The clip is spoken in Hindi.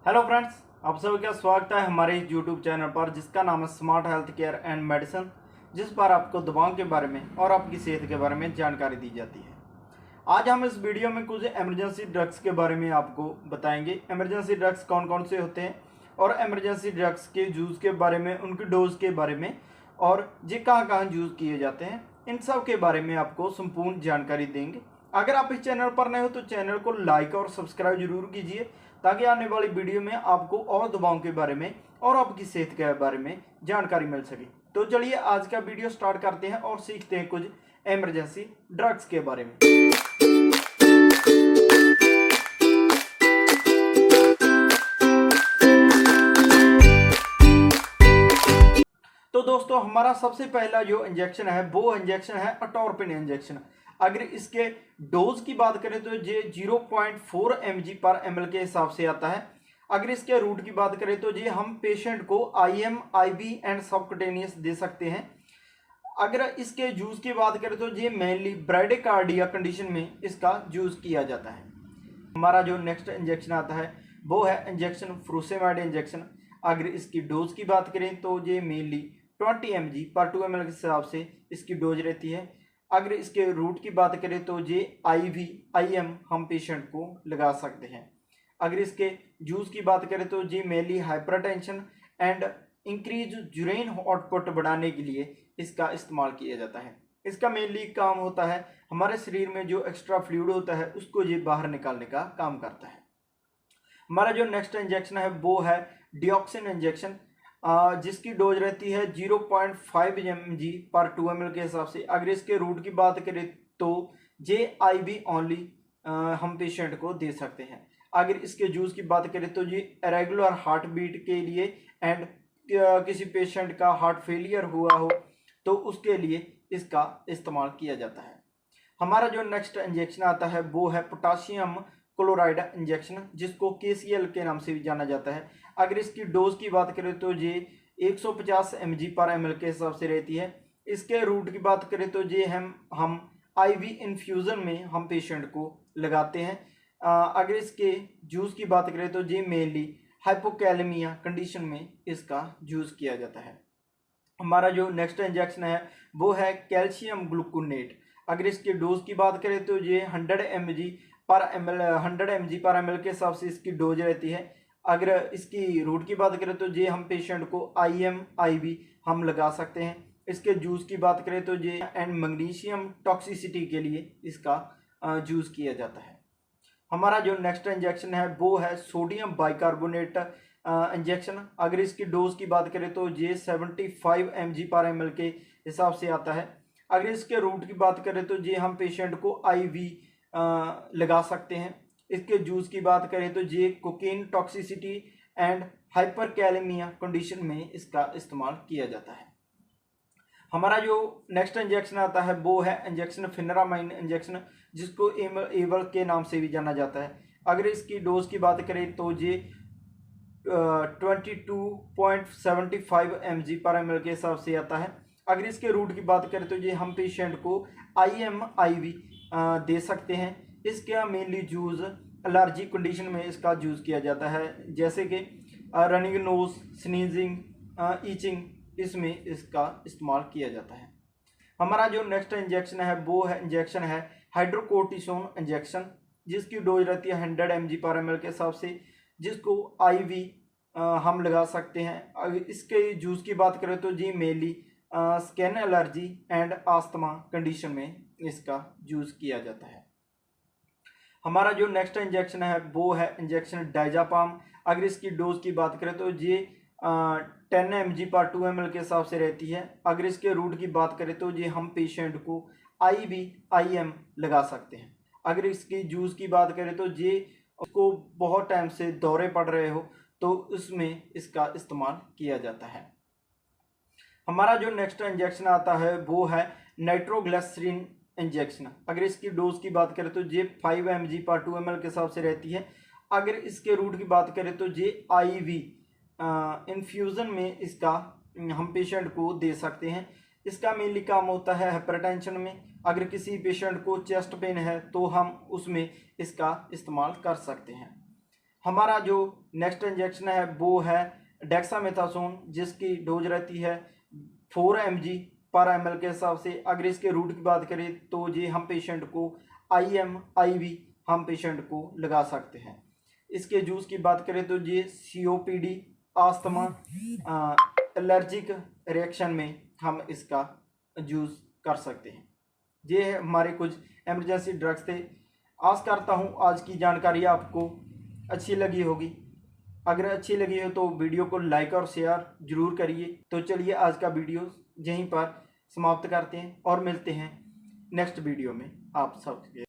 हेलो फ्रेंड्स, आप सभी का स्वागत है हमारे इस यूट्यूब चैनल पर जिसका नाम है smart health care and medicine, जिस पर आपको दवाओं के बारे में और आपकी सेहत के बारे में जानकारी दी जाती है। आज हम इस वीडियो में कुछ इमरजेंसी ड्रग्स के बारे में आपको बताएंगे। इमरजेंसी ड्रग्स कौन कौन से होते हैं और इमरजेंसी ड्रग्स के यूज़ के बारे में, उनकी डोज के बारे में और ये कहाँ कहाँ यूज़ किए जाते हैं, इन सब के बारे में आपको संपूर्ण जानकारी देंगे। अगर आप इस चैनल पर नए हो तो चैनल को लाइक और सब्सक्राइब जरूर कीजिए ताकि आने वाली वीडियो में आपको और दवाओं के बारे में और आपकी सेहत के बारे में जानकारी मिल सके। तो चलिए आज का वीडियो स्टार्ट करते हैं और सीखते हैं कुछ इमरजेंसी ड्रग्स के बारे में। तो दोस्तों, हमारा सबसे पहला जो इंजेक्शन है वो इंजेक्शन है अटोरपिन इंजेक्शन। अगर इसके डोज की बात करें तो ये 0.4 mg पर ml के हिसाब से आता है। अगर इसके रूट की बात करें तो ये हम पेशेंट को IM, IV एंड सबक्यूटेनियस दे सकते हैं। अगर इसके जूस की बात करें तो ये मेनली ब्राइडिकार्डिया कंडीशन में इसका यूज किया जाता है। हमारा जो नेक्स्ट इंजेक्शन आता है वो है इंजेक्शन फ्रूसेमाइड इंजेक्शन। अगर इसकी डोज की बात करें तो ये मेनली 20 mg पर 2 ml के हिसाब से इसकी डोज रहती है। अगर इसके रूट की बात करें तो ये IV, IM हम पेशेंट को लगा सकते हैं। अगर इसके जूस की बात करें तो ये mainly hypertension and increase urine output बढ़ाने के लिए इसका इस्तेमाल किया जाता है। इसका मेनली काम होता है हमारे शरीर में जो एक्स्ट्रा फ्लूइड होता है उसको ये बाहर निकालने का काम करता है। हमारा जो नेक्स्ट इंजेक्शन है वो है डिऑक्सिन इंजेक्शन, जिसकी डोज रहती है 0.5 mg पर 2 ml के हिसाब से। अगर इसके रूट की बात करें तो जे IV ओनली हम पेशेंट को दे सकते हैं। अगर इसके जूस की बात करें तो ये इरेगुलर हार्ट बीट के लिए एंड किसी पेशेंट का हार्ट फेलियर हुआ हो तो उसके लिए इसका इस्तेमाल किया जाता है। हमारा जो नेक्स्ट इंजेक्शन आता है वो है पोटाशियम क्लोराइड इंजेक्शन, जिसको KCL के नाम से भी जाना जाता है। अगर इसकी डोज की बात करें तो ये 150 mg पर ml के हिसाब से रहती है। इसके रूट की बात करें तो ये हम IV इन्फ्यूज़न में हम पेशेंट को लगाते हैं। अगर इसके जूस की बात करें तो ये मेनली हाइपोकैलेमिया कंडीशन में इसका यूज़ किया जाता है। हमारा जो नेक्स्ट इंजेक्शन है वो है कैल्शियम ग्लूकोनेट। अगर इसके डोज की बात करें तो ये 100 mg पर ml के हिसाब से इसकी डोज रहती है। अगर इसकी रूट की बात करें तो ये हम पेशेंट को IM, IV हम लगा सकते हैं। इसके जूस की बात करें तो ये एंड मैग्नीशियम टॉक्सिसिटी के लिए इसका यूज़ किया जाता है। हमारा जो नेक्स्ट इंजेक्शन है वो है सोडियम बाइकार्बोनेट इंजेक्शन। अगर इसकी डोज की बात करें तो ये 75 mg पर ml के हिसाब से आता है। अगर इसके रूट की बात करें तो ये हम पेशेंट को IV लगा सकते हैं। इसके जूस की बात करें तो ये cocaine toxicity and hyperkalaemia condition में इसका इस्तेमाल किया जाता है। हमारा जो नेक्स्ट इंजेक्शन आता है वो है इंजेक्शन फिनरामाइन इंजेक्शन, जिसको एवल के नाम से भी जाना जाता है। अगर इसकी डोज की बात करें तो ये 22.75 mg पर ml के हिसाब से आता है। अगर इसके रूट की बात करें तो ये हम पेशेंट को IM, IV दे सकते हैं। इसका मेनली यूज़ एलर्जी कंडीशन में इसका यूज़ किया जाता है, जैसे कि रनिंग नोज, स्नीजिंग, ईचिंग, इसमें इसका इस्तेमाल किया जाता है। हमारा जो नेक्स्ट इंजेक्शन है वो है इंजेक्शन है हाइड्रोकोर्टिसोन इंजेक्शन, जिसकी डोज रहती है 100 mg पर ml के हिसाब से, जिसको IV हम लगा सकते हैं। अगर इसके जूस की बात करें तो जी mainly skin allergy and asthma condition में इसका यूज़ किया जाता है। हमारा जो नेक्स्ट इंजेक्शन है वो है इंजेक्शन डायजापाम। अगर इसकी डोज की बात करें तो ये 10 mg पर 2 ml के हिसाब से रहती है। अगर इसके रूट की बात करें तो ये हम पेशेंट को IV, IM लगा सकते हैं। अगर इसकी जूस की बात करें तो ये उसको बहुत टाइम से दौरे पड़ रहे हो तो उसमें इसका इस्तेमाल किया जाता है। हमारा जो नेक्स्ट इंजेक्शन आता है वो है नाइट्रोग्लिसरीन इंजेक्शन। अगर इसकी डोज की बात करें तो ये 5 mg पर 2 ml के हिसाब से रहती है। अगर इसके रूट की बात करें तो ये IV इन्फ्यूज़न में इसका हम पेशेंट को दे सकते हैं। इसका मेनली काम होता है हाइपरटेंशन में। अगर किसी पेशेंट को चेस्ट पेन है तो हम उसमें इसका इस्तेमाल कर सकते हैं। हमारा जो नेक्स्ट इंजेक्शन है वो है डेक्सामेथासोन, जिसकी डोज रहती है 4 mg पर ml के हिसाब से। अगर इसके रूट की बात करें तो ये हम पेशेंट को IM IV हम पेशेंट को लगा सकते हैं। इसके जूस की बात करें तो ये COPD, आस्थमा, एलर्जिक रिएक्शन में हम इसका जूस कर सकते हैं। ये हमारे कुछ इमरजेंसी ड्रग्स थे। आस करता हूँ आज की जानकारी आपको अच्छी लगी होगी। अगर अच्छी लगी हो तो वीडियो को लाइक और शेयर जरूर करिए। तो चलिए आज का वीडियो यहीं पर समाप्त करते हैं और मिलते हैं नेक्स्ट वीडियो में आप सबके